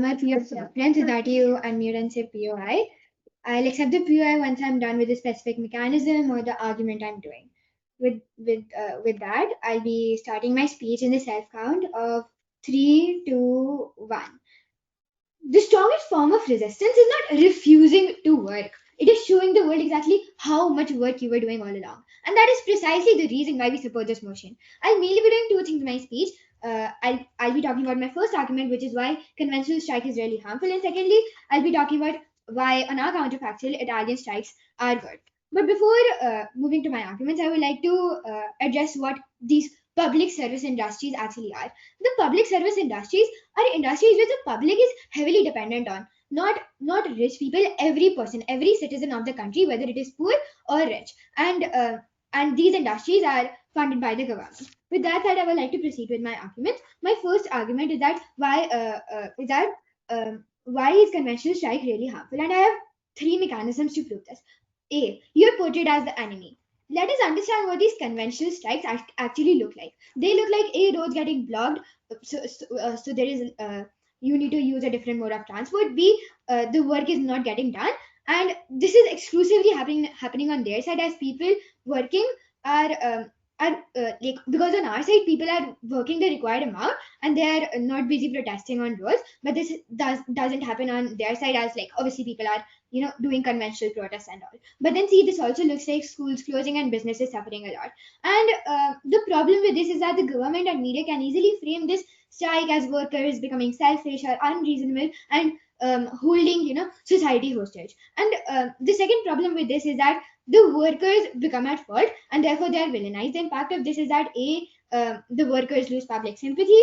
my PO preference is that you unmute and say POI. I'll accept the POI once I'm done with the specific mechanism or the argument I'm doing. With that, I'll be starting my speech in the self count of 3, 2, 1. The strongest form of resistance is not refusing to work. It is showing the world exactly how much work you were doing all along. And that is precisely the reason why we support this motion. I'll mainly be doing two things in my speech. I'll be talking about my first argument, which is why conventional strike is really harmful. And secondly, I'll be talking about why, on our counterfactual, Italian strikes are good. But before moving to my arguments, I would like to address what these public service industries actually are. The public service industries are industries which the public is heavily dependent on. Not rich people, every person, every citizen of the country, whether it is poor or rich, and these industries are funded by the government. With that said, I would like to proceed with my argument. My first argument is that why is conventional strike really harmful, and I have three mechanisms to prove this. A, you're portrayed as the enemy. Let us understand what these conventional strikes actually look like. They look like A, roads getting blocked, so there is you need to use a different mode of transport. B, the work is not getting done, and this is exclusively happening on their side, as people working are like, because on our side people are working the required amount and they are not busy protesting on roads, but this doesn't happen on their side, as like obviously people are doing conventional protests and all. But then see, this also looks like schools closing and businesses suffering a lot. And the problem with this is that the government and media can easily frame this strike as workers becoming selfish or unreasonable and holding society hostage. And the second problem with this is that the workers become at fault and therefore they are villainized. The impact of this is that the workers lose public sympathy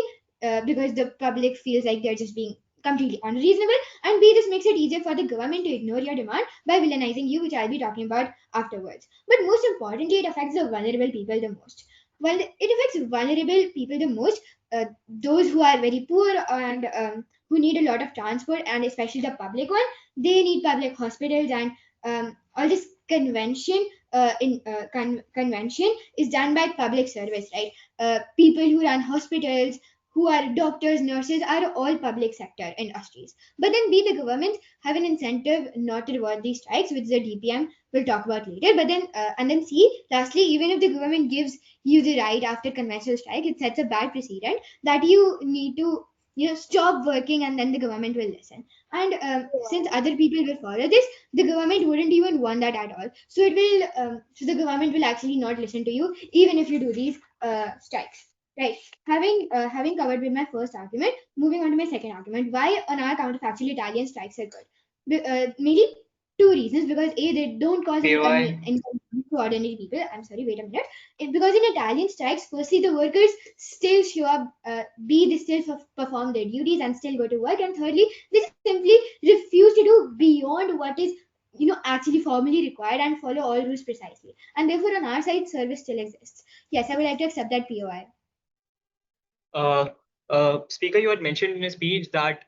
because the public feels like they're just being completely unreasonable, and B, this makes it easier for the government to ignore your demand by villainizing you, which I'll be talking about afterwards. But most importantly, it affects the vulnerable people the most. Well, it affects vulnerable people the most, those who are very poor and who need a lot of transport, and especially the public one. They need public hospitals, and all this convention is done by public service, right? People who run hospitals, who are doctors, nurses, are all public sector industries. But then B, the government have an incentive not to reward these strikes, which the DPM will talk about later. But then and then C, lastly, even if the government gives you the right after conventional strike, it sets a bad precedent that you need to stop working, and then the government will listen. And since other people will follow this, the government wouldn't even want that at all. So it will so the government will actually not listen to you even if you do these strikes, right? Having covered with my first argument, moving on to my second argument, why on our counterfactual Italian strikes are good. Mainly two reasons: because A, they don't cause inconvenience to ordinary people. I'm sorry, wait a minute. Because in Italian strikes, firstly, the workers still show up. B, they still perform their duties and still go to work, and thirdly, they simply refuse to do beyond what is actually formally required and follow all rules precisely. And therefore, on our side, service still exists. Yes, I would like to accept that POI. Uh, Speaker, you had mentioned in a speech that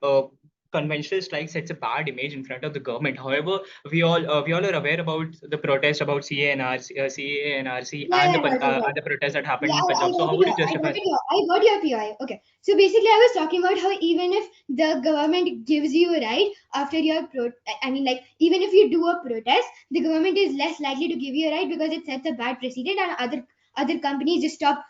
conventional strike sets a bad image in front of the government. However, we all are aware about the protest about CA and CA and RC Yeah, and yeah, right, right, right. the protest that happened Yeah, in I Punjab. So got how it. would you justify? I got your POI. Okay. So basically, I was talking about how even if the government gives you a right after your I mean, like, even if you do a protest, the government is less likely to give you a right because it sets a bad precedent, and other companies just stop.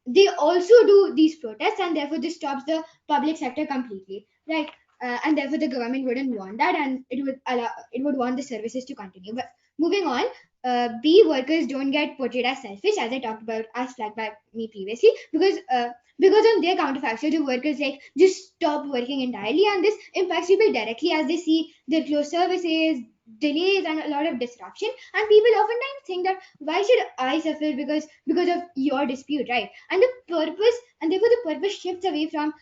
They also do these protests, and therefore this stops the public sector completely, right? And therefore the government wouldn't want that, and it would want the services to continue. But moving on, B, workers don't get portrayed as selfish, as I talked about, as flagged by me previously, because on their counterfactual, the workers like just stop working entirely, and this impacts people directly as they see their closed services, delays, and a lot of disruption. And people oftentimes think that why should I suffer because of your dispute, right? And therefore the purpose shifts away from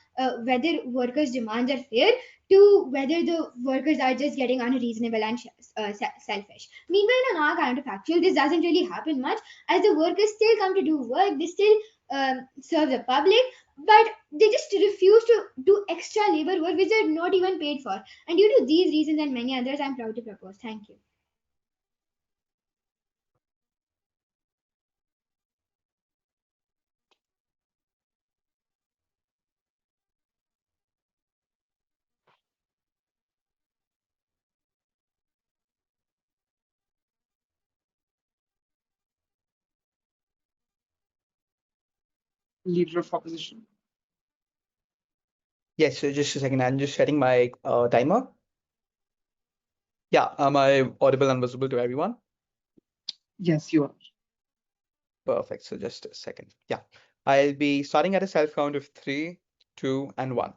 whether workers' demands are fair to whether the workers are just getting unreasonable and selfish. Meanwhile, on our counterfactual, this doesn't really happen much, as the workers still come to do work, they still serve the public, but they just refuse to do extra labor work which they're not even paid for. And due to these reasons and many others, I'm proud to propose. Thank you. leader of opposition. Yes, so just a second. I'm just setting my timer. Yeah, am I audible and visible to everyone? Yes, you are. Perfect. So just a second. Yeah, I'll be starting at a self count of three, two, and one.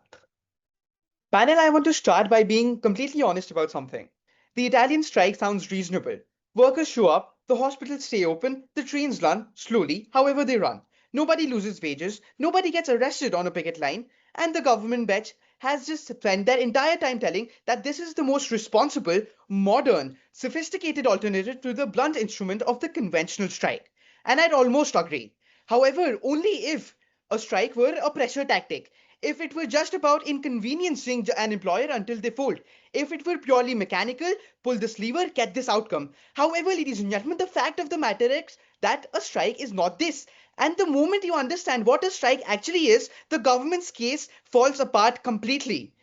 Panel, I want to start by being completely honest about something. The Italian strike sounds reasonable. Workers show up, the hospitals stay open, the trains run, slowly, however they run. Nobody loses wages, nobody gets arrested on a picket line, and the government bet has just spent their entire time telling that this is the most responsible, modern, sophisticated alternative to the blunt instrument of the conventional strike. And I'd almost agree. However, only if a strike were a pressure tactic, if it were just about inconveniencing an employer until they fold, if it were purely mechanical, pull this lever, get this outcome. However, ladies and gentlemen, the fact of the matter is that a strike is not this. And the moment you understand what a strike actually is, the government's case falls apart completely.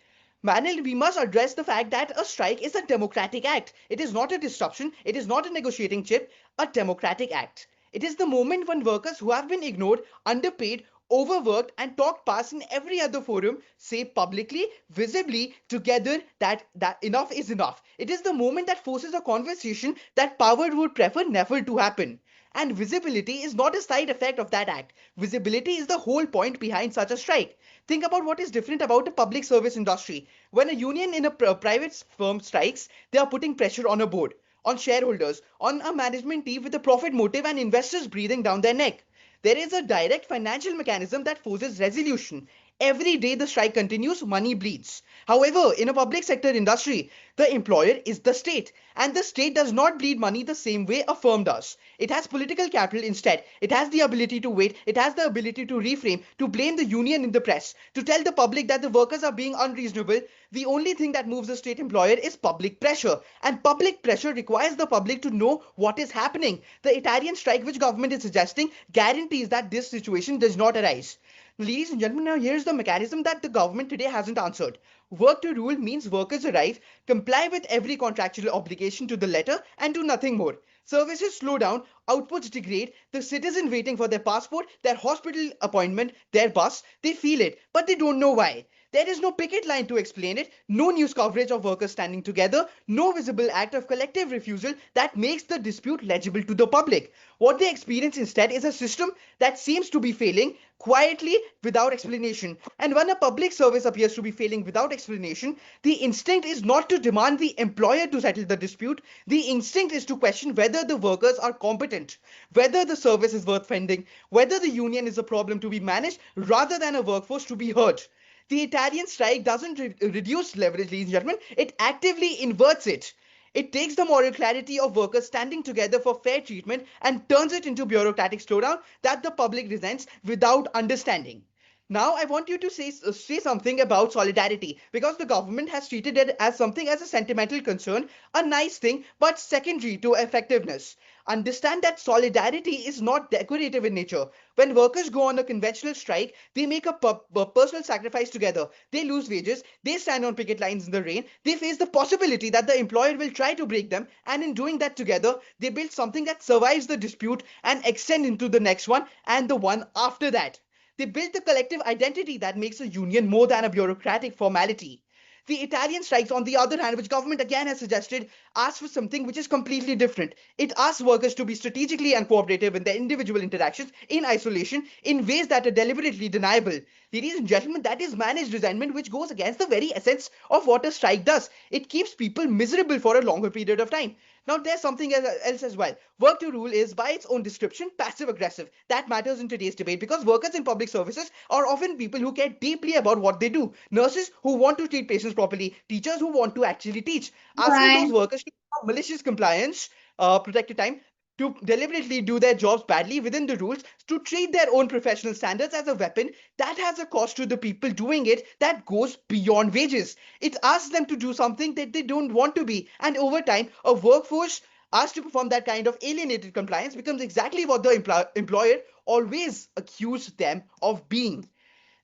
Manil, we must address the fact that a strike is a democratic act. It is not a disruption, it is not a negotiating chip, a democratic act. It is the moment when workers who have been ignored, underpaid, overworked, and talked past in every other forum say publicly, visibly, together that enough is enough. It is the moment that forces a conversation that power would prefer never to happen. And visibility is not a side effect of that act. Visibility is the whole point behind such a strike. Think about what is different about a public service industry. When a union in a private firm strikes, they are putting pressure on a board, on shareholders, on a management team with a profit motive and investors breathing down their neck. There is a direct financial mechanism that forces resolution. Every day the strike continues, money bleeds. However, in a public sector industry, the employer is the state, and the state does not bleed money the same way a firm does. It has political capital instead. It has the ability to wait, it has the ability to reframe, to blame the union in the press, to tell the public that the workers are being unreasonable. The only thing that moves a state employer is public pressure, and public pressure requires the public to know what is happening. The Italian strike, which government is suggesting, guarantees that this situation does not arise. Ladies and gentlemen, now here's the mechanism that the government today hasn't answered. Work to rule means workers arrive, comply with every contractual obligation to the letter, and do nothing more. Services slow down, outputs degrade, the citizen waiting for their passport, their hospital appointment, their bus, they feel it, but they don't know why. There is no picket line to explain it, no news coverage of workers standing together, no visible act of collective refusal that makes the dispute legible to the public. What they experience instead is a system that seems to be failing quietly without explanation. And when a public service appears to be failing without explanation, the instinct is not to demand the employer to settle the dispute. The instinct is to question whether the workers are competent, whether the service is worth funding, whether the union is a problem to be managed rather than a workforce to be heard. The Italian strike doesn't reduce leverage, ladies and gentlemen, it actively inverts it. It takes the moral clarity of workers standing together for fair treatment and turns it into bureaucratic slowdown that the public resents without understanding. Now, I want you to say something about solidarity because the government has treated it as something as a sentimental concern, a nice thing, but secondary to effectiveness. Understand that solidarity is not decorative in nature. When workers go on a conventional strike, they make a personal sacrifice together. They lose wages, they stand on picket lines in the rain, they face the possibility that the employer will try to break them, and in doing that together, they build something that survives the dispute and extend into the next one and the one after that. They built the collective identity that makes a union more than a bureaucratic formality. The Italian strikes, on the other hand, which government again has suggested, asks for something which is completely different. It asks workers to be strategically and cooperative in their individual interactions in isolation in ways that are deliberately deniable. Ladies and gentlemen, that is managed resentment which goes against the very essence of what a strike does. It keeps people miserable for a longer period of time. Now, there's something else as well. Work to rule is, by its own description, passive aggressive. That matters in today's debate because workers in public services are often people who care deeply about what they do. Nurses who want to treat patients properly, teachers who want to actually teach. Asking Why? those workers to have malicious compliance, protected time, to deliberately do their jobs badly within the rules, to treat their own professional standards as a weapon, that has a cost to the people doing it that goes beyond wages. It asks them to do something that they don't want to be. And over time, a workforce asked to perform that kind of alienated compliance becomes exactly what the employer always accused them of being.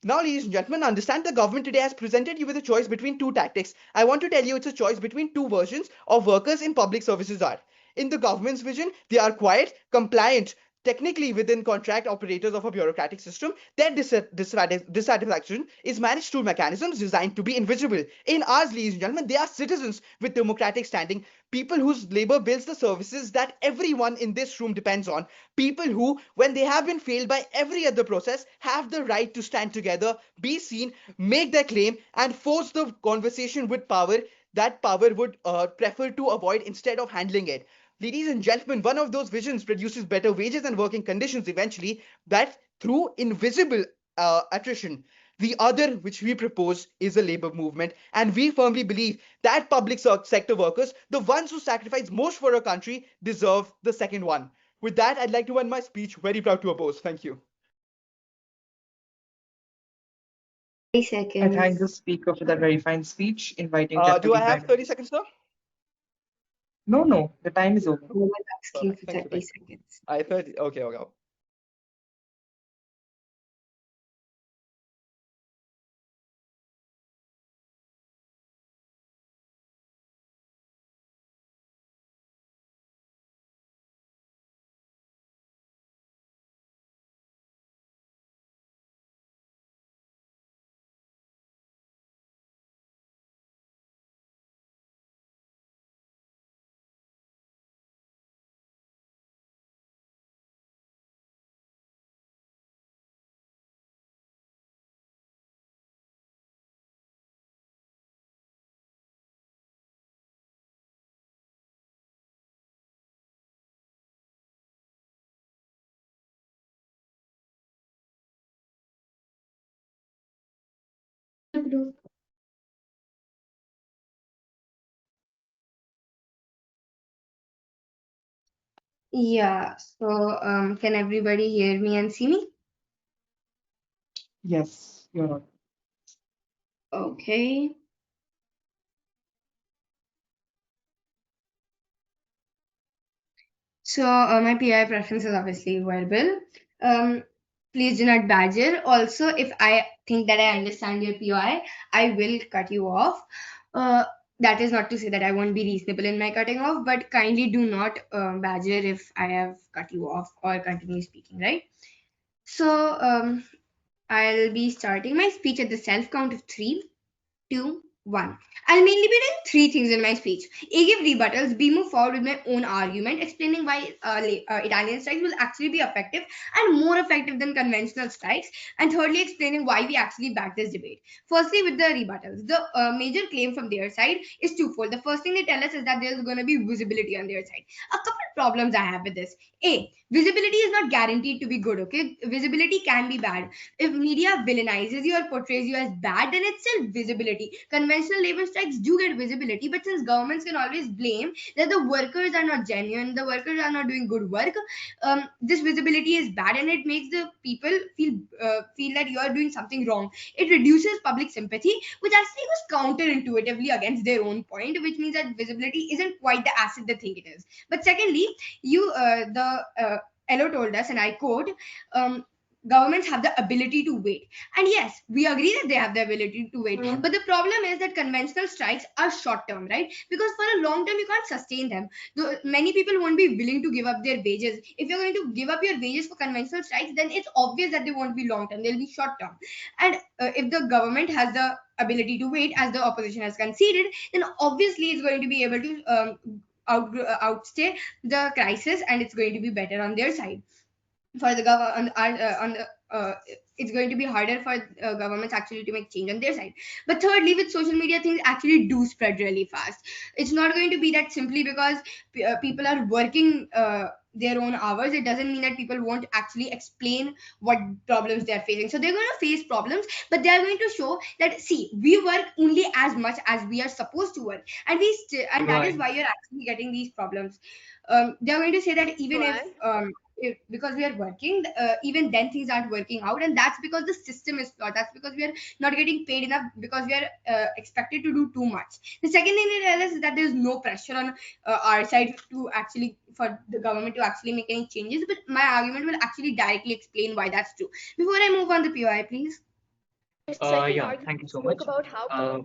Now, ladies and gentlemen, understand the government today has presented you with a choice between two tactics. I want to tell you it's a choice between two versions of workers in public services are. In the government's vision, they are quiet, compliant, technically within contract operators of a bureaucratic system, their dissatisfaction is managed through mechanisms designed to be invisible. In ours, ladies and gentlemen, they are citizens with democratic standing, people whose labor builds the services that everyone in this room depends on, people who, when they have been failed by every other process, have the right to stand together, be seen, make their claim, and force the conversation with power that power would prefer to avoid instead of handling it. Ladies and gentlemen, one of those visions produces better wages and working conditions eventually, that through invisible attrition. The other, which we propose, is a labor movement, and we firmly believe that public sector workers, the ones who sacrifice most for our country, deserve the second one. With that, I'd like to end my speech. Very proud to oppose. Thank you. 30 I thank seconds. the speaker for that very fine speech, inviting Deputy Do I have Prime. 30 seconds now? No, the time is over. No one's asking Perfect. for Thank you. 30 Thank you. seconds. I 30. Okay. Okay. Yeah, so can everybody hear me and see me? Yes, you're on. Okay. So my PI preference is obviously verbal. Please do not badger. Also, if I think that I understand your PI, I will cut you off. Uh, that is not to say that I won't be reasonable in my cutting off, but kindly do not badger if I have cut you off or continue speaking, right? So I'll be starting my speech at the self count of three, two, one. I'll mainly be doing three things in my speech. A, give rebuttals. B, move forward with my own argument, explaining why Italian strikes will actually be effective and more effective than conventional strikes. And thirdly, explaining why we actually back this debate. Firstly, with the rebuttals, the major claim from their side is twofold. The first thing they tell us is that there's going to be visibility on their side. A couple of problems I have with this. A, visibility is not guaranteed to be good. Okay, visibility can be bad. If media villainizes you or portrays you as bad, then it's still visibility. Conventional labor strikes do get visibility, but since governments can always blame that the workers are not genuine, the workers are not doing good work, this visibility is bad, and it makes the people feel that you are doing something wrong. It reduces public sympathy, which actually goes counterintuitively against their own point, which means that visibility isn't quite the asset they think it is. But secondly, the Elo told us, and I quote, governments have the ability to wait. And yes, we agree that they have the ability to wait. But the problem is that conventional strikes are short term, right? Because for a long term, you can't sustain them. Though many people won't be willing to give up their wages. If you're going to give up your wages for conventional strikes, then it's obvious that they won't be long term, they'll be short term. And if the government has the ability to wait, as the opposition has conceded, then obviously it's going to be able to outstay the crisis, and it's going to be better on their side. For the government on the it's going to be harder for governments actually to make change on their side. But thirdly, with social media, things actually do spread really fast. It's not going to be that simply because people are working their own hours, it doesn't mean that people won't actually explain what problems they're facing. So they're going to face problems, but they're going to show that, see, we work only as much as we are supposed to work, and and that is Right. why you're actually getting these problems. They're going to say that even Why? if because we are working, even then things aren't working out, and that's because the system is flawed. That's because we are not getting paid enough, because we are expected to do too much. The second thing they tell us is that there's no pressure on our side to actually, for the government to actually make any changes. But my argument will actually directly explain why that's true. Before I move on the POI, please. Your second Yeah, argument thank you so spoke much. about how Uh,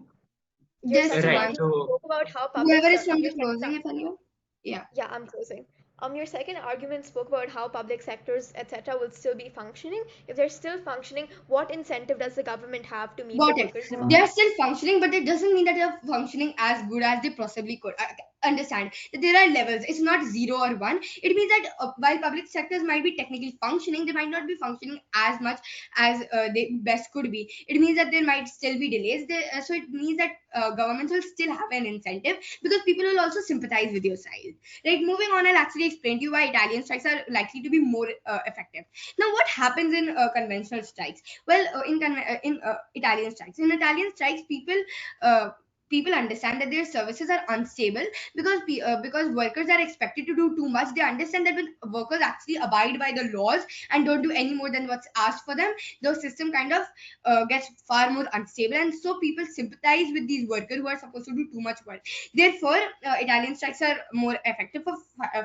your Just second right. one. argument So, spoke about how Whoever is from the your second closing, if anyone. Yeah. yeah, I'm closing. Your second argument spoke about how public sectors, etc., will still be functioning. If they're still functioning, what incentive does the government have to meet the Got it. workers' They are demands? still functioning, but it doesn't mean that they're functioning as good as they possibly could. I understand that there are levels. It's not 0 or 1. It means that while public sectors might be technically functioning, they might not be functioning as much as they best could be. It means that there might still be delays. So it means that governments will still have an incentive because people will also sympathize with your side. Right. Moving on, I'll actually explain to you why Italian strikes are likely to be more effective. Now, what happens in conventional strikes? Well, in Italian strikes, uh, people understand that their services are unstable because workers are expected to do too much. They understand that when workers actually abide by the laws and don't do any more than what's asked for them, the system kind of gets far more unstable, and so people sympathize with these workers who are supposed to do too much work. Therefore, Italian strikes are more effective for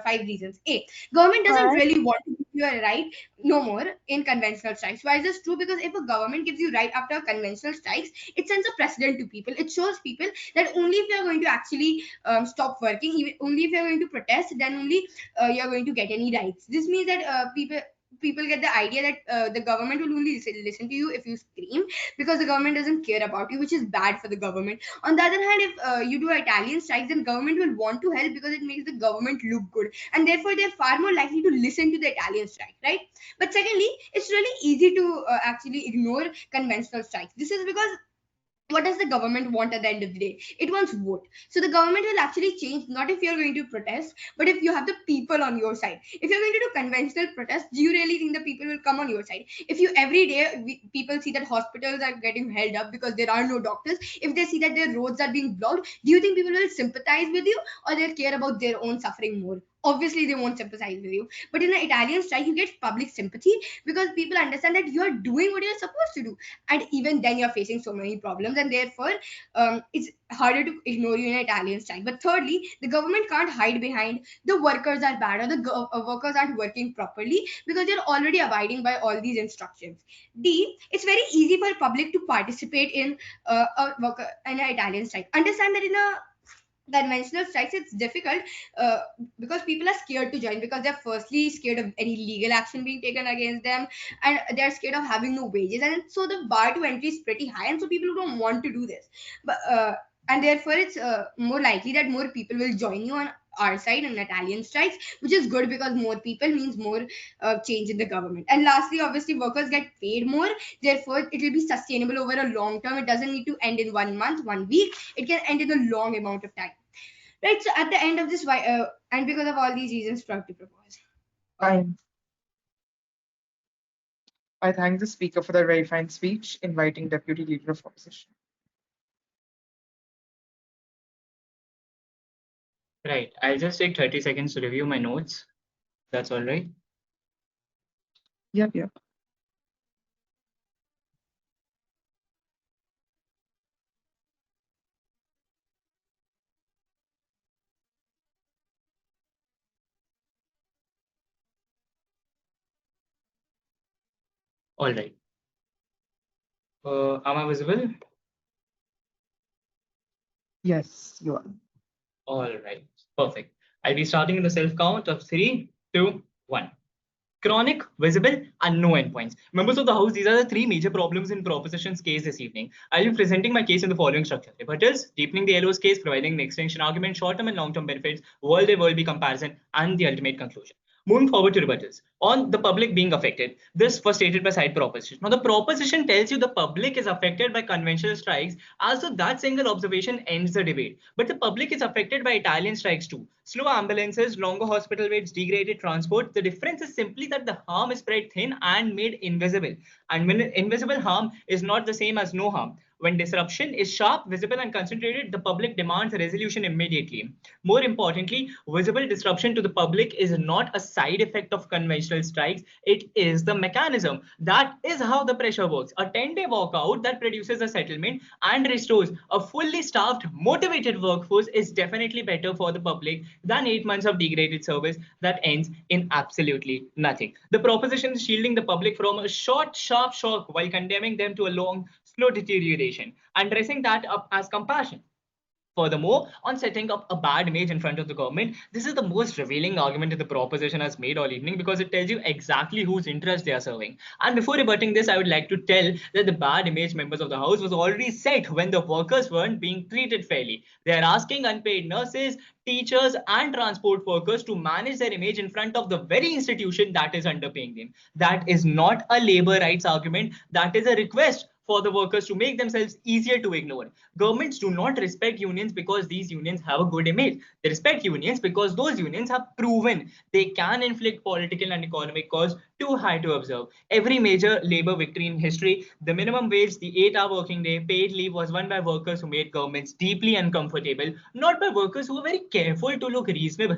5 reasons. A, government doesn't But really want to give you a right no more in conventional strikes. Why is this true? Because if a government gives you right after conventional strikes, it sends a precedent to people. It shows people that only if you're going to actually stop working, only if you're going to protest, then only you're going to get any rights. This means that people get the idea that the government will only listen to you if you scream, because the government doesn't care about you, which is bad for the government. On the other hand, if you do Italian strikes, then government will want to help because it makes the government look good, and therefore they're far more likely to listen to the Italian strike, right? But secondly, it's really easy to actually ignore conventional strikes. This is because what does the government want at the end of the day? It wants vote. So the government will actually change not if you're going to protest, but if you have the people on your side. If you're going to do conventional protest, do you really think the people will come on your side? If you every day people see that hospitals are getting held up because there are no doctors, if they see that their roads are being blocked, do you think people will sympathize with you, or they'll care about their own suffering more? Obviously, they won't sympathize with you. But in an Italian strike, you get public sympathy because people understand that you're doing what you're supposed to do, and even then you're facing so many problems, and therefore it's harder to ignore you in an Italian strike. But thirdly, the government can't hide behind the workers are bad, or the workers aren't working properly, because they're already abiding by all these instructions. D, it's very easy for public to participate in in an Italian strike. Understand that in a conventional strikes it's difficult uh, because people are scared to join, because they're firstly scared of any legal action being taken against them, and they're scared of having no wages, and so the bar to entry is pretty high, and so people don't want to do this. But and therefore it's more likely that more people will join you on our side in Italian strikes, which is good because more people means more change in the government. And lastly, obviously workers get paid more, therefore it will be sustainable over a long term. It doesn't need to end in 1 month, 1 week. It can end in a long amount of time. Right. So at the end of this, and because of all these reasons, proud to propose. Fine. I thank the speaker for the very fine speech, inviting Deputy Leader of Opposition. Right. I'll just take 30 seconds to review my notes. That's all right. Yep, yep. All right. Am I visible? Yes, you are. All right. Perfect. I'll be starting in the self count of 3, 2, 1. Chronic, visible, and no endpoints. Members of the House, these are the three major problems in proposition's case this evening. I'll be presenting my case in the following structure. Rebuttals, deepening the LO's case, providing the extension argument, short-term and long-term benefits, world-A-world B comparison, and the ultimate conclusion. Moving forward to rebuttals. On the public being affected, this was stated by Syed proposition. Now, the proposition tells you the public is affected by conventional strikes, as though that single observation ends the debate. But the public is affected by Italian strikes too. Slow ambulances, longer hospital waits, degraded transport. The difference is simply that the harm is spread thin and made invisible. And when invisible harm is not the same as no harm. When disruption is sharp, visible, and concentrated, the public demands a resolution immediately. More importantly, visible disruption to the public is not a side effect of conventional strikes, it is the mechanism. That is how the pressure works. A 10-day walkout that produces a settlement and restores a fully staffed, motivated workforce is definitely better for the public than 8 months of degraded service that ends in absolutely nothing. The proposition is shielding the public from a short, sharp shock while condemning them to a long, slow deterioration and dressing that up as compassion. Furthermore, on setting up a bad image in front of the government, this is the most revealing argument that the proposition has made all evening because it tells you exactly whose interest they are serving. And before rebutting this, I would like to tell that the bad image members of the House was already set when the workers weren't being treated fairly. They are asking unpaid nurses, teachers, and transport workers to manage their image in front of the very institution that is underpaying them. That is not a labor rights argument, that is a request for the workers to make themselves easier to ignore. Governments do not respect unions because these unions have a good image. They respect unions because those unions have proven they can inflict political and economic costs too high to observe. Every major labor victory in history, the minimum wage, the 8-hour working day, paid leave was won by workers who made governments deeply uncomfortable, not by workers who were very careful to look reasonable.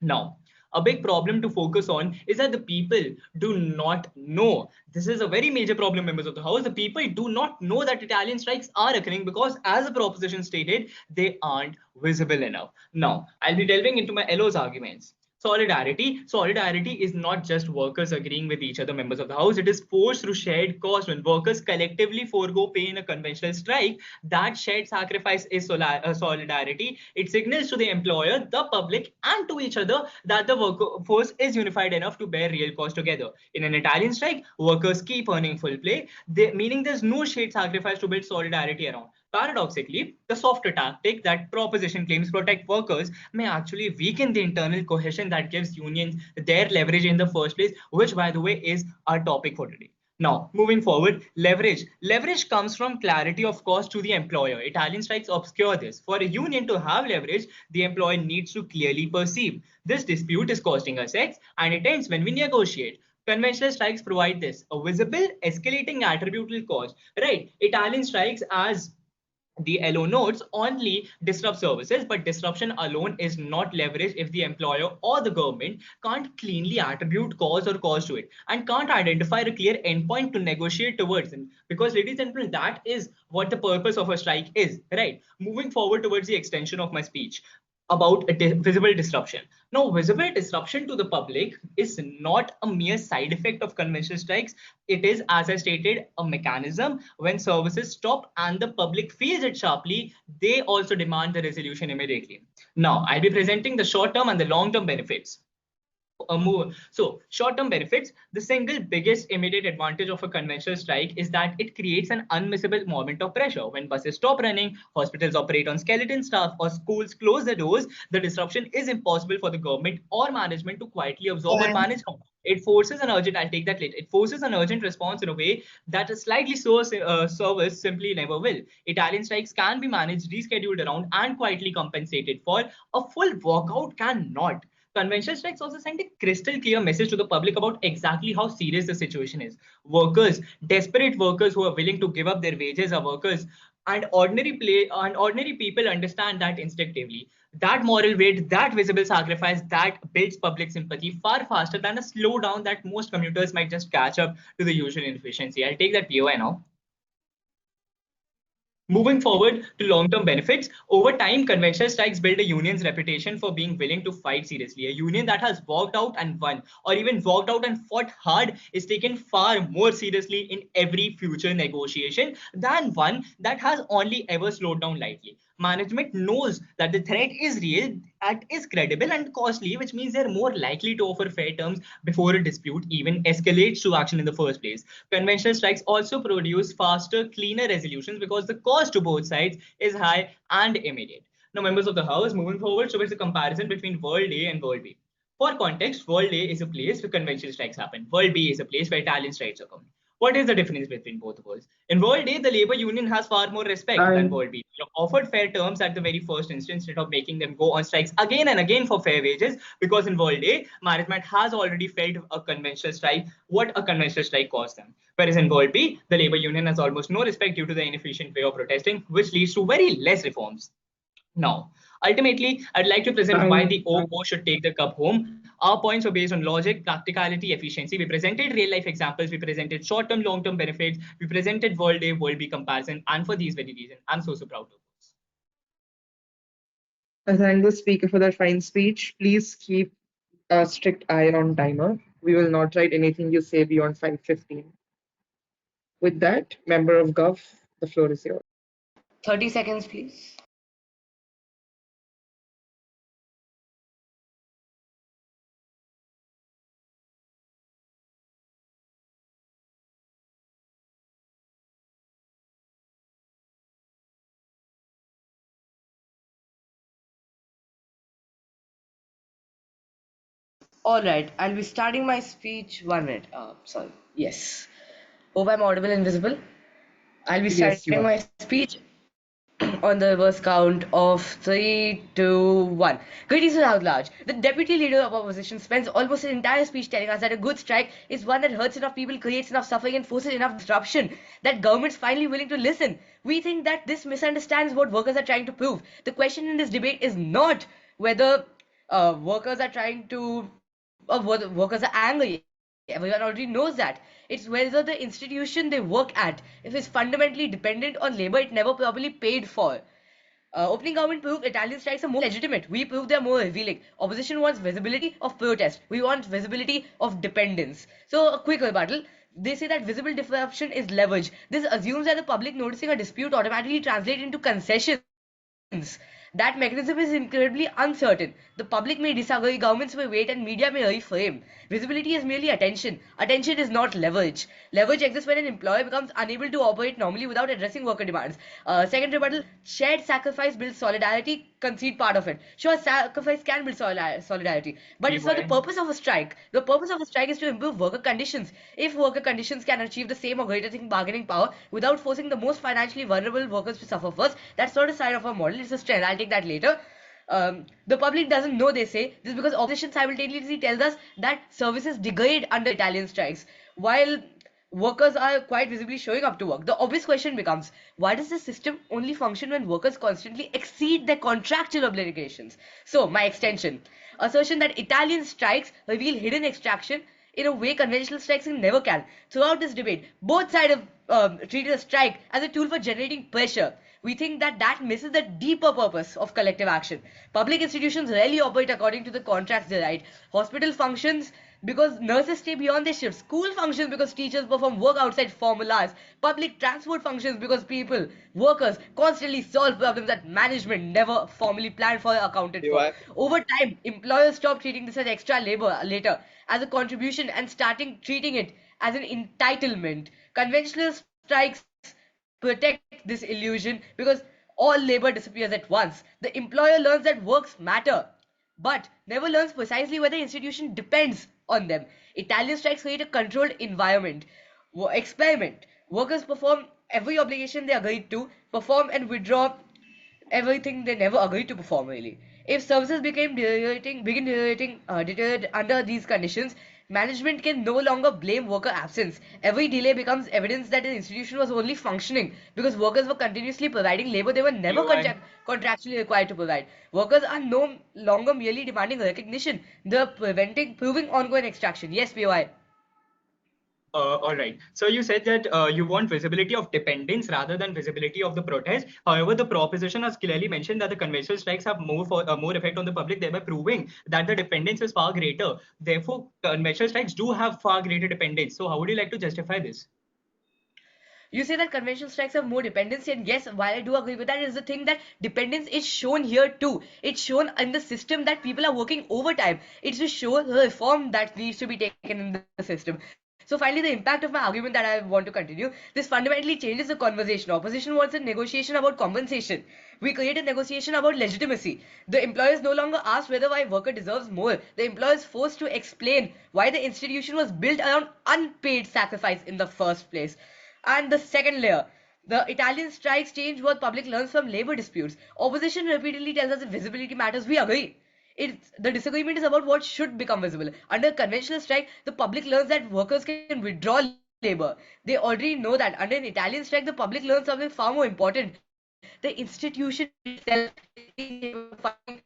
Now, a big problem to focus on is that the people do not know. This is a very major problem, members of the House. The people do not know that Italian strikes are occurring because, as the proposition stated, they aren't visible enough. Now, I'll be delving into my LO's arguments. Solidarity is not just workers agreeing with each other, members of the House. It is forced through shared cost. When workers collectively forego pay in a conventional strike, that shared sacrifice is solidarity. It signals to the employer, the public, and to each other that the workforce is unified enough to bear real cost together. In an Italian strike, workers keep earning full pay, meaning there's no shared sacrifice to build solidarity around. Paradoxically, the softer tactic that proposition claims protect workers may actually weaken the internal cohesion that gives unions their leverage in the first place, which, by the way, is our topic for today. Now, moving forward, leverage. Leverage comes from clarity of cost to the employer. Italian strikes obscure this. For a union to have leverage, the employer needs to clearly perceive this dispute is costing us X, and it ends when we negotiate. Conventional strikes provide this, a visible escalating attributable cost. Right? Italian strikes, as the LO notes, only disrupt services, but disruption alone is not leverage if the employer or the government can't cleanly attribute cause or cause to it and can't identify a clear endpoint to negotiate towards. And because, ladies and gentlemen, that is what the purpose of a strike is, right? Moving forward towards the extension of my speech about a visible disruption. Now, visible disruption to the public is not a mere side effect of conventional strikes. It is, as I stated, a mechanism. When services stop and the public feels it sharply, they also demand the resolution immediately. Now, I'll be presenting the short-term and the long-term benefits. So, short-term benefits, the single biggest immediate advantage of a conventional strike is that it creates an unmissable moment of pressure. When buses stop running, hospitals operate on skeleton staff, or schools close their doors, the disruption is impossible for the government or management to quietly absorb or manage. It forces an urgent, I'll take that later. It forces an urgent response in a way that a slightly slower service simply never will. Italian strikes can be managed, rescheduled around, and quietly compensated for. A full walkout cannot. Conventional strikes also send a crystal clear message to the public about exactly how serious the situation is. Workers, desperate workers who are willing to give up their wages are workers, and ordinary people understand that instinctively. That moral weight, that visible sacrifice, that builds public sympathy far faster than a slowdown that most commuters might just catch up to the usual inefficiency. I'll take that POI now. Moving forward to long-term benefits, over time, conventional strikes build a union's reputation for being willing to fight seriously. A union that has walked out and won, or even walked out and fought hard, is taken far more seriously in every future negotiation than one that has only ever slowed down lightly. Management knows that the threat is real, that is credible and costly, which means they're more likely to offer fair terms before a dispute even escalates to action in the first place. Conventional strikes also produce faster, cleaner resolutions because the cost to both sides is high and immediate. Now, members of the House, moving forward towards the comparison between World A and World B. For context, World A is a place where conventional strikes happen. World B is a place where Italian strikes occur. What is the difference between both worlds? In World A, the labor union has far more respect than And World B. They are offered fair terms at the very first instance instead of making them go on strikes again and again for fair wages. Because in World A, management has already felt a conventional strike, what a conventional strike costs them. Whereas in World B, the labor union has almost no respect due to the inefficient way of protesting, which leads to very less reforms. Now, ultimately, I'd like to present why and the OO should take the cup home. Our points were based on logic, practicality, efficiency. We presented real life examples, we presented short term, long term benefits, we presented World A, World B comparison, and for these very reasons, I'm so proud of this. I thank the speaker for that fine speech. Please keep a strict eye on timer. We will not write anything you say beyond 5:15. With that, member of Gov, the floor is yours. 30 seconds, please. All right, I'll be starting my speech 1 minute. Sorry. Yes. Hope I'm audible and visible. I'll be Yes, starting you are. my speech on the reverse count of three, two, one. Greetings out large. The deputy leader of opposition spends almost an entire speech telling us that a good strike is one that hurts enough people, creates enough suffering, and forces enough disruption that government's finally willing to listen. We think that this misunderstands what workers are trying to prove. The question in this debate is not whether workers are trying to, or whether workers are angry. Everyone already knows that. It's whether the institution they work at, if it's fundamentally dependent on labor it never properly paid for. Opening government proof Italian strikes are more legitimate. We prove they're more revealing. Opposition wants visibility of protest. We want visibility of dependence. So, a quick rebuttal. They say that visible disruption is leverage. This assumes that the public noticing a dispute automatically translates into concessions. That mechanism is incredibly uncertain. The public may disagree, governments may wait, and media may reframe. Visibility is merely attention. Attention is not leverage. Leverage exists when an employer becomes unable to operate normally without addressing worker demands. Second rebuttal, shared sacrifice builds solidarity, concede part of it. Sure, sacrifice can build solidarity, but it's not the PY. purpose of a strike. The purpose of a strike is to improve worker conditions. If worker conditions can achieve the same or greater thing bargaining power without forcing the most financially vulnerable workers to suffer first, that's not a side of our model, it's a strength. I'll take that later. The public doesn't know, they say, this because opposition simultaneously tells us that services degrade under Italian strikes, while workers are quite visibly showing up to work. The obvious question becomes, why does the system only function when workers constantly exceed their contractual obligations? So, my extension, assertion that Italian strikes reveal hidden extraction in a way conventional strikes never can. Throughout this debate, both sides have treated a strike as a tool for generating pressure. We think that that misses the deeper purpose of collective action. Public institutions rarely operate according to the contracts they write. Hospital functions because nurses stay beyond their shifts. School functions because teachers perform work outside formal hours. Public transport functions because people, workers, constantly solve problems that management never formally planned for or accounted for. PY. Over time, employers stop treating this as extra labor later, as a contribution, and starting treating it as an entitlement. Conventional strikes protect this illusion because all labor disappears at once. The employer learns that works matter, but never learns precisely whether the institution depends on them. Italian strikes create a controlled environment. Experiment. Workers perform every obligation they agreed to, perform and withdraw everything they never agreed to perform really. If services begin deteriorating under these conditions, management can no longer blame worker absence. Every delay becomes evidence that the institution was only functioning because workers were continuously providing labor they were never PY. contractually required to provide. Workers are no longer merely demanding recognition; they're proving ongoing extraction. Yes, PY. All right. So you said that you want visibility of dependence rather than visibility of the protest. However, the proposition has clearly mentioned that the conventional strikes have more effect on the public, thereby proving that the dependence is far greater. Therefore, conventional strikes do have far greater dependence. So how would you like to justify this? You say that conventional strikes have more dependency, and yes, while I do agree with that, is the thing that dependence is shown here too. It's shown in the system that people are working overtime. It's to show the reform that needs to be taken in the system. So finally, the impact of my argument that I want to continue, this fundamentally changes the conversation. Opposition wants a negotiation about compensation. We create a negotiation about legitimacy. The employers no longer ask whether why worker deserves more. The employer is forced to explain why the institution was built around unpaid sacrifice in the first place. And the second layer, the Italian strikes change what public learns from labor disputes. Opposition repeatedly tells us that visibility matters. We agree. The disagreement is about what should become visible. Under conventional strike, the public learns that workers can withdraw labor. They already know that. Under an Italian strike, the public learns something far more important. The institution itself is incapable of functioning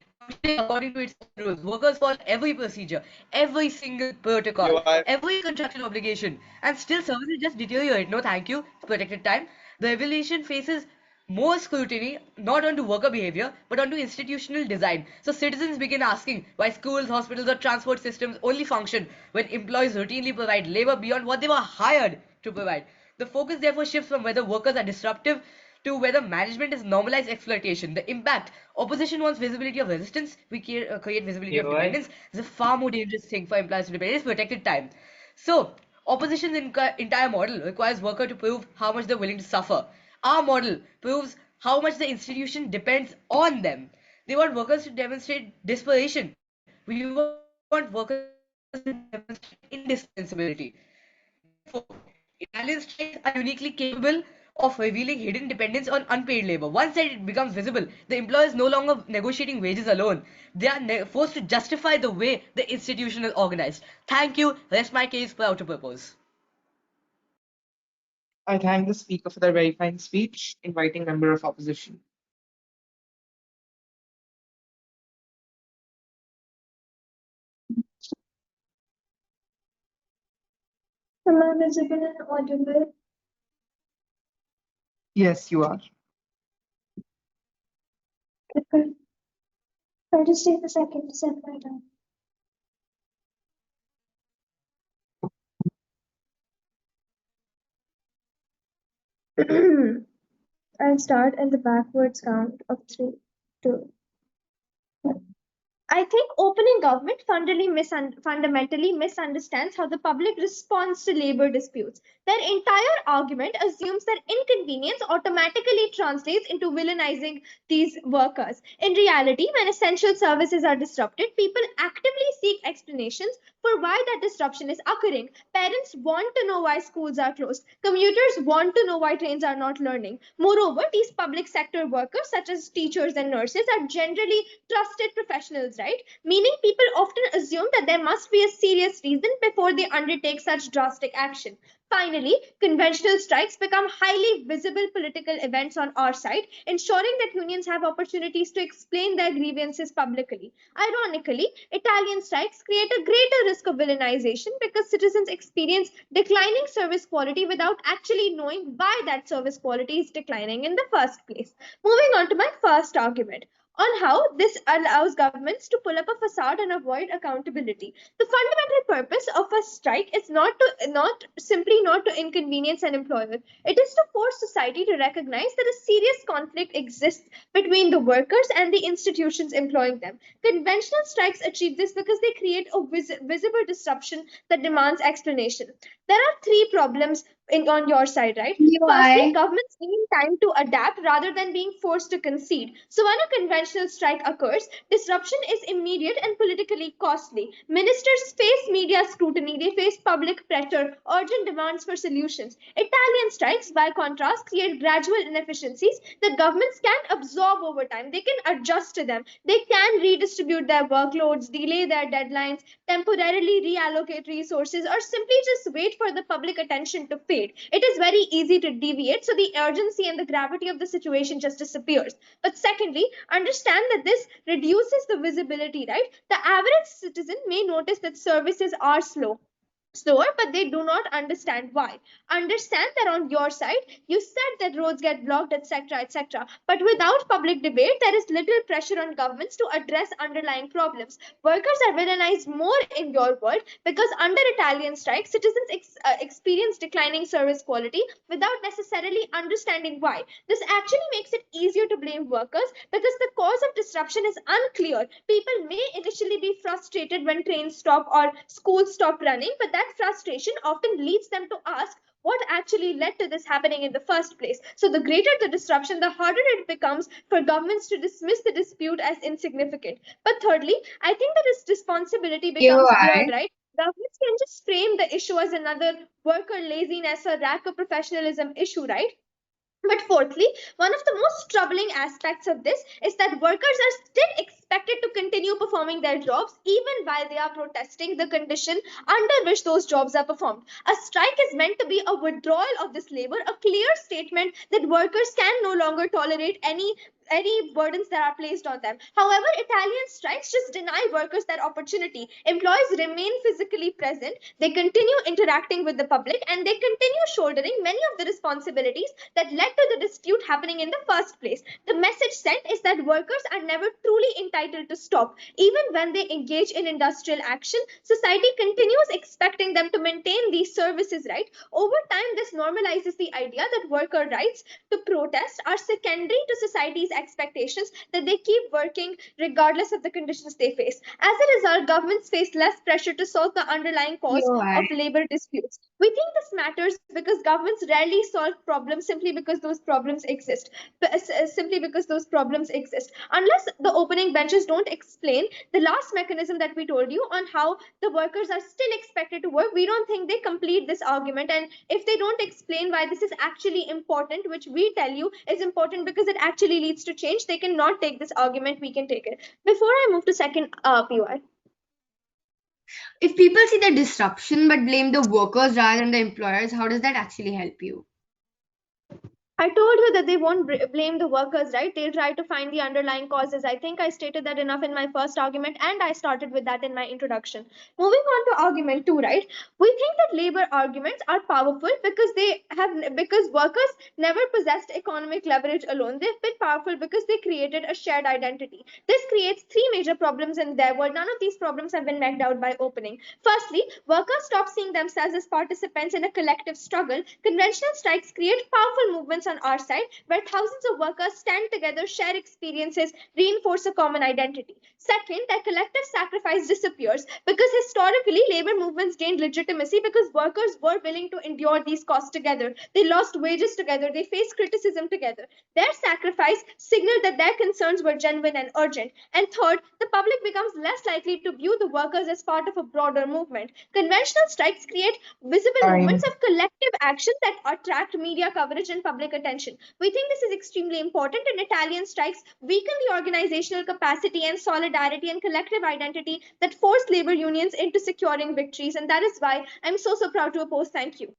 according to its own rules. Workers follow every procedure, every single protocol, every PY. contractual obligation, and still services just deteriorate. No, thank you. It's protected time. The evaluation faces more scrutiny not onto worker behavior but onto institutional design. So citizens begin asking why schools, hospitals, or transport systems only function when employees routinely provide labor beyond what they were hired to provide. The focus therefore shifts from whether workers are disruptive to whether management is normalized exploitation. The impact, opposition wants visibility of resistance, we create visibility of PY. dependence. Is a far more dangerous thing for employees to depend. It's protected time. So, opposition's entire model requires worker to prove how much they're willing to suffer. Our model proves how much the institution depends on them. They want workers to demonstrate desperation. We want workers to demonstrate desperation. demonstrate indispensability. Therefore, Italian strikes are uniquely capable of revealing hidden dependence on unpaid labor. Once that it becomes visible, the employer is no longer negotiating wages alone. They are forced to justify the way the institution is organized. Thank you. Rest my case for outer purpose. I thank the speaker for their very fine speech, inviting member of opposition. Am I visible and audible? Yes, you are. Okay. I'll just take a second to set my down. I'll start in the backwards count of 3, 2, 1. I think opening government fundamentally misunderstands how the public responds to labor disputes. Their entire argument assumes that inconvenience automatically translates into villainizing these workers. In reality, when essential services are disrupted, people actively seek explanations for why that disruption is occurring. Parents want to know why schools are closed. Commuters want to know why trains are not learning. Moreover, these public sector workers, such as teachers and nurses, are generally trusted professionals, right? Meaning people often assume that there must be a serious reason before they undertake such drastic action. Finally, conventional strikes become highly visible political events on our side, ensuring that unions have opportunities to explain their grievances publicly. Ironically, Italian strikes create a greater risk of villainization because citizens experience declining service quality without actually knowing why that service quality is declining in the first place. Moving on to my first argument on how this allows governments to pull up a facade and avoid accountability. The fundamental purpose of a strike is not to inconvenience an employer. It is to force society to recognize that a serious conflict exists between the workers and the institutions employing them. Conventional strikes achieve this because they create a visible disruption that demands explanation. There are three problems on your side, right? Firstly, UI. governments need time to adapt rather than being forced to concede. So, when a conventional strike occurs, disruption is immediate and politically costly. Ministers face media scrutiny, they face public pressure, urgent demands for solutions. Italian strikes, by contrast, create gradual inefficiencies that governments can absorb over time. They can adjust to them, they can redistribute their workloads, delay their deadlines, temporarily reallocate resources, or simply just wait for the public attention to fade. It is very easy to deviate, so the urgency and the gravity of the situation just disappears. But secondly, understand that this reduces the visibility, right? The average citizen may notice that services are slower, but they do not understand why. Understand that on your side you said that roads get blocked, etc., but without public debate there is little pressure on governments to address underlying problems. Workers are villainized more in your world because under Italian strike citizens experience declining service quality without necessarily understanding why. This actually makes it easier to blame workers because the cause of disruption is unclear. People may initially be frustrated when trains stop or schools stop running, but that frustration often leads them to ask what actually led to this happening in the first place. So, the greater the disruption, the harder it becomes for governments to dismiss the dispute as insignificant. But thirdly, I think that its responsibility becomes UI. blurred, right? Governments can just frame the issue as another worker laziness or lack of professionalism issue, right? But fourthly, one of the most troubling aspects of this is that workers are still expected to continue performing their jobs even while they are protesting the condition under which those jobs are performed. A strike is meant to be a withdrawal of this labor, a clear statement that workers can no longer tolerate any burdens that are placed on them. However, Italian strikes just deny workers that opportunity. Employees remain physically present, they continue interacting with the public, and they continue shouldering many of the responsibilities that led to the dispute happening in the first place. The message sent is that workers are never truly entitled to stop. Even when they engage in industrial action, society continues expecting them to maintain these services, right? Over time, this normalizes the idea that worker rights to protest are secondary to society's expectations that they keep working regardless of the conditions they face. As a result, governments face less pressure to solve the underlying cause POI. of labor disputes. We think this matters because governments rarely solve problems simply because those problems exist. Unless the opening benches don't explain the last mechanism that we told you on how the workers are still expected to work, we don't think they complete this argument. And if they don't explain why this is actually important, which we tell you is important because it actually leads to change, they cannot take this argument. We can take it. Before I move to second PY, If people see the disruption but blame the workers rather than the employers, how does that actually help you? I told you that they won't blame the workers, right? They'll try to find the underlying causes. I think I stated that enough in my first argument, and I started with that in my introduction. Moving on to argument two, right? We think that labor arguments are powerful because workers never possessed economic leverage alone. They've been powerful because they created a shared identity. This creates three major problems in their world. None of these problems have been met out by opening. Firstly, workers stop seeing themselves as participants in a collective struggle. Conventional strikes create powerful movements on our side where thousands of workers stand together, share experiences, reinforce a common identity. Second, that collective sacrifice disappears because historically labor movements gained legitimacy because workers were willing to endure these costs together. They lost wages together, they faced criticism together. Their sacrifice signaled that their concerns were genuine and urgent. And third, the public becomes less likely to view the workers as part of a broader movement. Conventional strikes create visible movements Time. of collective action that attract media coverage and public attention. We think this is extremely important, and Italian strikes weaken the organizational capacity and solidarity and collective identity that force labor unions into securing victories. And that is why I'm so proud to oppose. Thank you.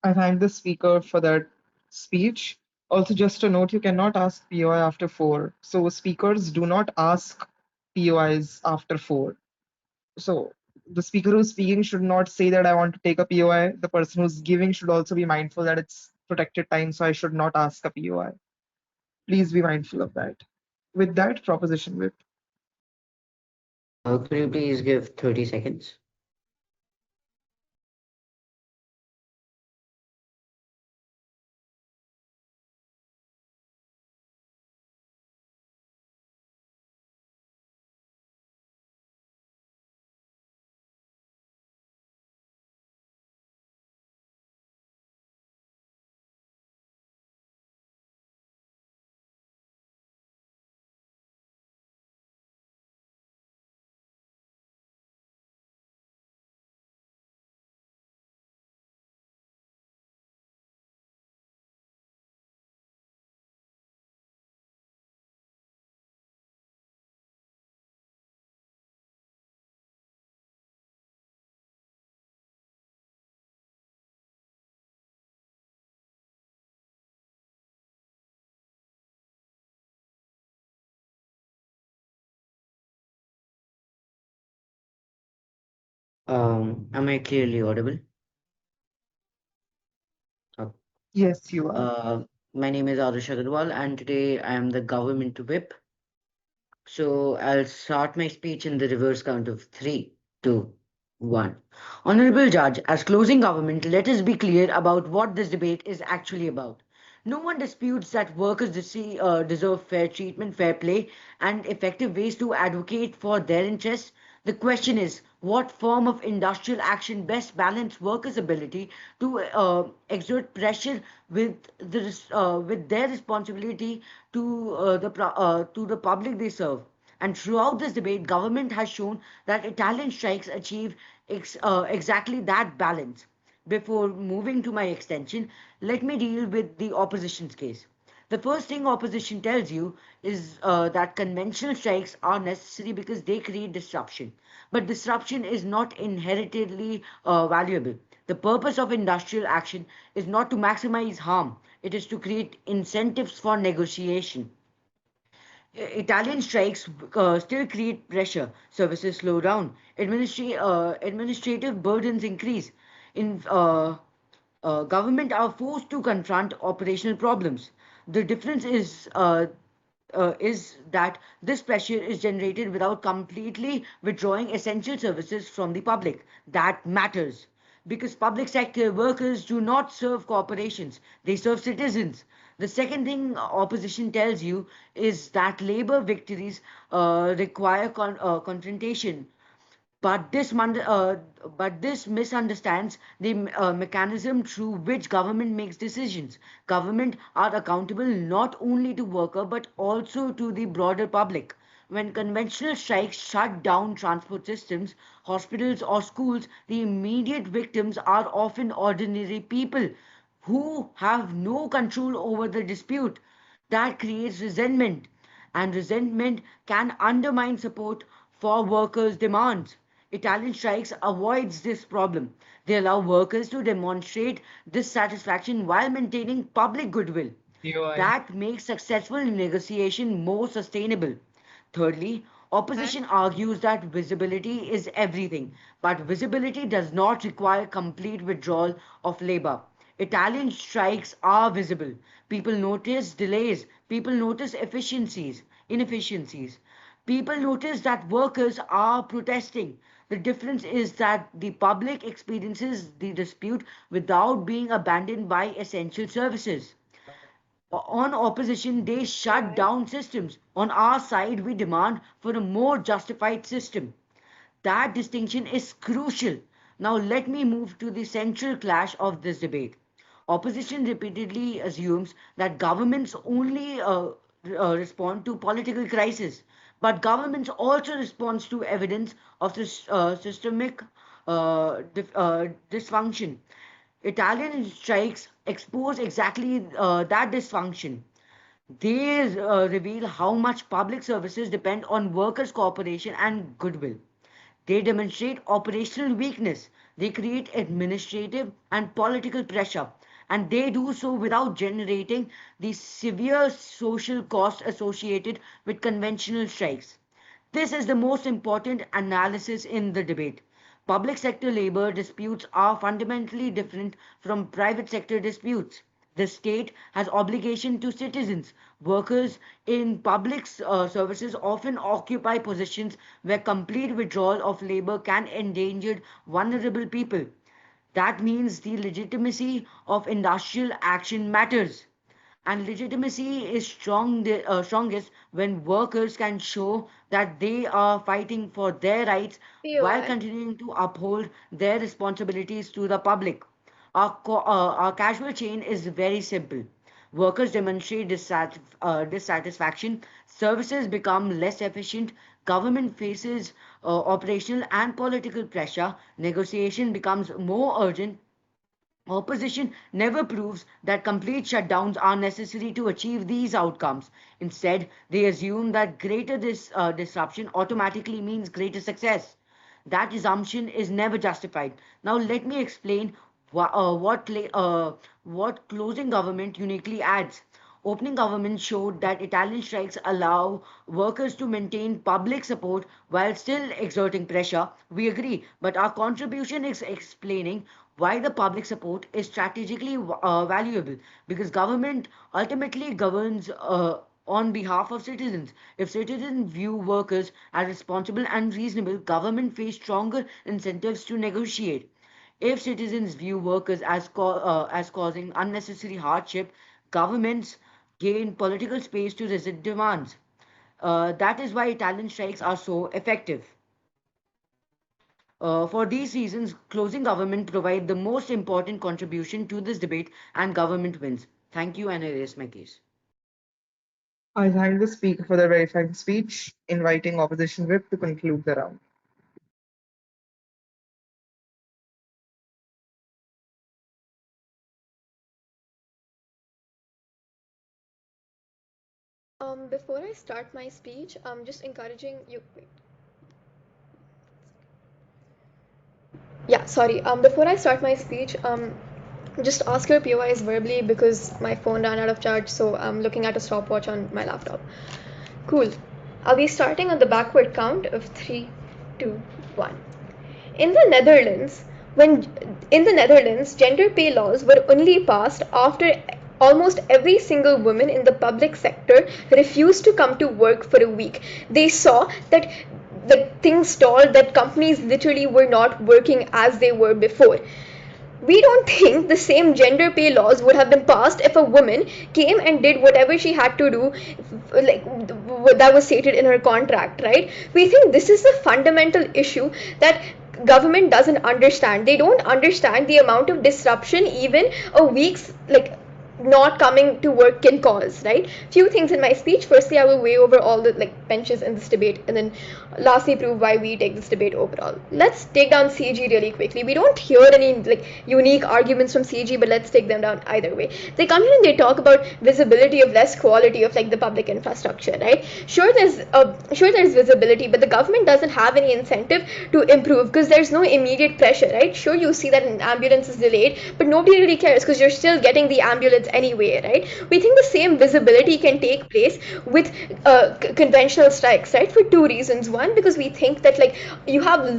I thank the speaker for that speech. Also, just a note, you cannot ask POI after 4. So speakers do not ask POIs after 4. So the speaker who's speaking should not say that I want to take a POI. The person who's giving should also be mindful that it's protected time, so I should not ask a POI. Please be mindful of that. With that, proposition whip. Could you please give 30 seconds? Am I clearly audible? Uh, Yes, you are. my name is Arush Agarwal, and today I am the government whip. So I'll start my speech in the reverse count of three, two, one. Honorable Judge, as closing government, let us be clear about what this debate is actually about. No one disputes that workers deserve fair treatment, fair play, and effective ways to advocate for their interests. The question is, what form of industrial action best balance workers' ability to exert pressure with their responsibility to the public they serve? And throughout this debate, government has shown that Italian strikes achieve exactly that balance. Before moving to my extension, let me deal with the opposition's case. The first thing opposition tells you is that conventional strikes are necessary because they create disruption. But disruption is not inherently valuable. The purpose of industrial action is not to maximize harm, it is to create incentives for negotiation. Italian strikes still create pressure. Services slow down. Administrative burdens increase. In Government are forced to confront operational problems. The difference is that this pressure is generated without completely withdrawing essential services from the public. That matters because public sector workers do not serve corporations; they serve citizens. The second thing opposition tells you is that labor victories require confrontation, but this misunderstands the mechanism through which government makes decisions. Government are accountable not only to worker but also to the broader public. When conventional strikes shut down transport systems, hospitals or schools, the immediate victims are often ordinary people who have no control over the dispute. That creates resentment, and resentment can undermine support for workers' demands. Italian strikes avoids this problem. They allow workers to demonstrate dissatisfaction while maintaining public goodwill. POI. That makes successful negotiation more sustainable. Thirdly, opposition argues that visibility is everything, but visibility does not require complete withdrawal of labor. Italian strikes are visible. People notice delays, people notice inefficiencies. People notice that workers are protesting. The difference is that the public experiences the dispute without being abandoned by essential services. On opposition, they shut down systems. On our side, we demand for a more justified system. That distinction is crucial. Now, let me move to the central clash of this debate. Opposition repeatedly assumes that governments only respond to political crisis, but governments also respond to evidence of this systemic dysfunction. Italian strikes expose exactly that dysfunction. They reveal how much public services depend on workers' cooperation and goodwill. They demonstrate operational weakness. They create administrative and political pressure. And they do so without generating the severe social costs associated with conventional strikes. This is the most important analysis in the debate. Public sector labor disputes are fundamentally different from private sector disputes. The state has obligation to citizens. Workers in public services often occupy positions where complete withdrawal of labor can endanger vulnerable people. That means the legitimacy of industrial action matters. And legitimacy is strongest when workers can show that they are fighting for their rights while POI. continuing to uphold their responsibilities to the public. Our casual chain is very simple. Workers demonstrate dissatisfaction, services become less efficient, government faces operational and political pressure, negotiation becomes more urgent. Opposition never proves that complete shutdowns are necessary to achieve these outcomes. Instead, they assume that greater disruption automatically means greater success. That assumption is never justified. Now, let me explain what closing government uniquely adds. Opening government showed that Italian strikes allow workers to maintain public support while still exerting pressure. We agree, but our contribution is explaining why the public support is strategically valuable, because government ultimately governs on behalf of citizens. If citizens view workers as responsible and reasonable, government face stronger incentives to negotiate. If citizens view workers as causing unnecessary hardship, governments gain political space to resist demands. That is why Italian strikes are so effective. For these reasons, closing government provide the most important contribution to this debate, and government wins. Thank you, and I raise my case. I thank the speaker for their verifying speech, inviting opposition whip to conclude the round. Before I start my speech, I'm just encouraging you. Wait. Yeah, sorry. Before I start my speech, just ask your POIs verbally because my phone ran out of charge, so I'm looking at a stopwatch on my laptop. Cool. I'll be starting on the backward count of 3, 2, 1. In the Netherlands, when in the Netherlands, gender pay laws were only passed after almost every single woman in the public sector refused to come to work for a week. They saw that things stalled, that companies literally were not working as they were before. we don't think the same gender pay laws would have been passed if a woman came and did whatever she had to do, like that was stated in her contract, right? We think this is the fundamental issue that government doesn't understand. They don't understand the amount of disruption even a week's like not coming to work can cause, right? Few things in my speech. Firstly, I will weigh over all the like benches in this debate, and then lastly prove why we take this debate overall. Let's take down CG really quickly. We don't hear any like unique arguments from CG, but let's take them down either way. They come here and they talk about visibility of less quality of like the public infrastructure, right? Sure there's visibility, but the government doesn't have any incentive to improve because there's no immediate pressure, right? Sure, you see that an ambulance is delayed, but nobody really cares because you're still getting the ambulance anyway, right? We think the same visibility can take place with conventional strikes, right? For two reasons. One, because we think that like you have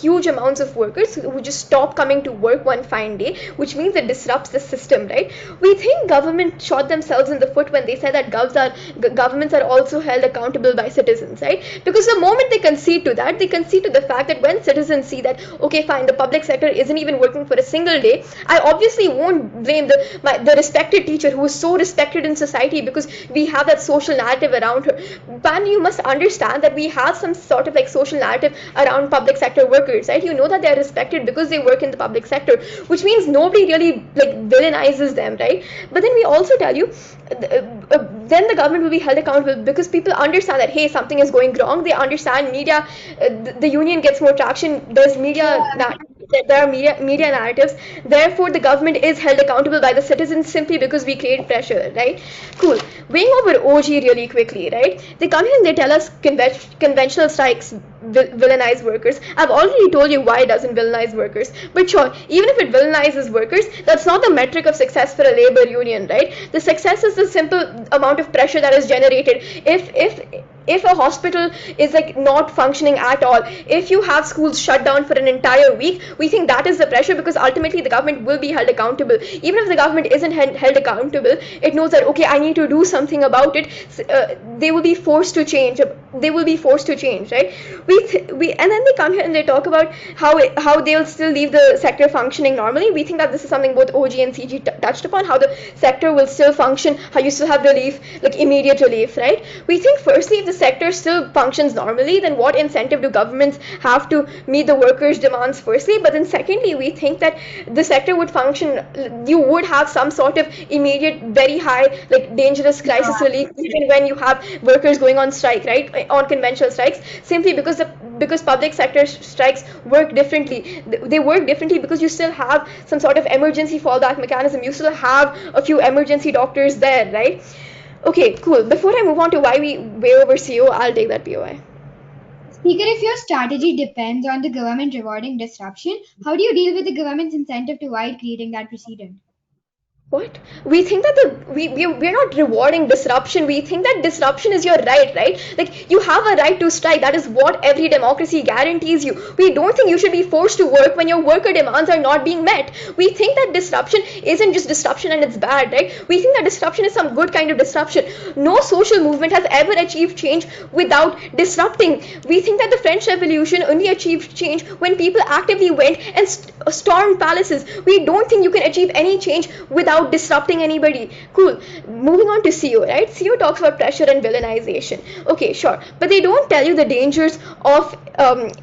huge amounts of workers who just stop coming to work one fine day, which means it disrupts the system, right? We think government shot themselves in the foot when they said that governments are also held accountable by citizens, right? Because the moment they concede to that, they concede to the fact that when citizens see that, okay, fine, the public sector isn't even working for a single day, I obviously won't blame the respected teacher who is so respected in society because we have that social narrative around her. Pan, you must understand that we have some sort of like social narrative around public sector workers, right? You know that they are respected because they work in the public sector, which means nobody really like villainizes them, right? But then we also tell you then the government will be held accountable because people understand that hey, something is going wrong. They understand media, the union gets more traction, there's media there are media narratives, therefore the government is held accountable by the citizens simply because we create pressure, right? Cool. Weighing over OG really quickly, right? They come here and they tell us conventional strikes villainize workers. I've already told you why it doesn't villainize workers, but sure, even if it villainizes workers, that's not the metric of success for a labor union, right? The success is the simple amount of pressure that is generated. If a hospital is like not functioning at all, if you have schools shut down for an entire week, we think that is the pressure because ultimately the government will be held accountable. Even if the government isn't held accountable, it knows that okay, I need to do something about it. They will be forced to change. Right? And then they come here and they talk about how they'll still leave the sector functioning normally. We think that this is something both OG and CG touched upon, how the sector will still function, how you still have relief, like immediate relief, right? We think firstly, if the sector still functions normally, then what incentive do governments have to meet the workers' demands firstly? But then secondly, we think that the sector would function, you would have some sort of immediate, very high, like dangerous crisis relief even when you have workers going on strike, right? On conventional strikes, simply because public sector strikes work differently. They work differently because you still have some sort of emergency fallback mechanism. You still have a few emergency doctors there, right? Okay, cool. Before I move on to why we way over CO, I'll take that POI. Speaker, if your strategy depends on the government rewarding disruption, how do you deal with the government's incentive to avoid creating that precedent? What? We think that we're not rewarding disruption. We think that disruption is your right? Like you have a right to strike. That is what every democracy guarantees you. We don't think you should be forced to work when your worker demands are not being met. We think that disruption isn't just disruption and it's bad, right? We think that disruption is some good kind of disruption. No social movement has ever achieved change without disrupting. We think that the French Revolution only achieved change when people actively went and stormed palaces. We don't think you can achieve any change without disrupting anybody. Cool. Moving on to CO, right? CO talks about pressure and villainization. Okay, sure. But they don't tell you the dangers of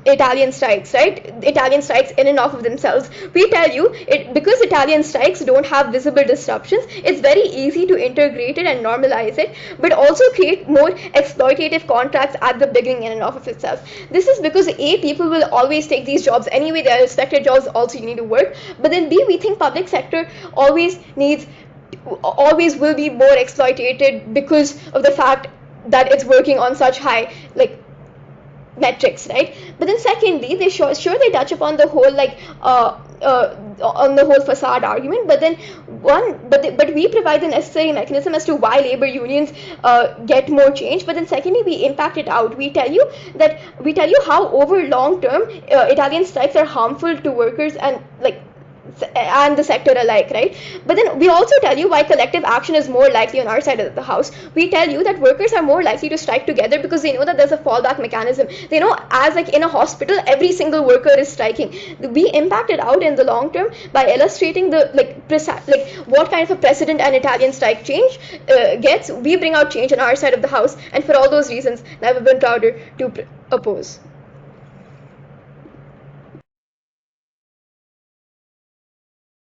Italian strikes, right? Italian strikes in and of themselves. We tell you because Italian strikes don't have visible disruptions, it's very easy to integrate it and normalize it, but also create more exploitative contracts at the beginning in and of itself. This is because A, people will always take these jobs anyway. They are respected jobs, also you need to work. But then B, we think public sector always will be more exploited because of the fact that it's working on such high like metrics, right? But then secondly, they they touch upon the whole like on the whole facade argument, but then but we provide the necessary mechanism as to why labor unions get more change. But then secondly, we impact it out. We tell you how over long term Italian strikes are harmful to workers and like and the sector alike, right? But then we also tell you why collective action is more likely on our side of the house. We tell you that workers are more likely to strike together because they know that there's a fallback mechanism. They know, as like in a hospital, every single worker is striking. We impact it out in the long term by illustrating the like what kind of a precedent an Italian strike change gets. We bring out change on our side of the house, and for all those reasons, never been prouder to oppose.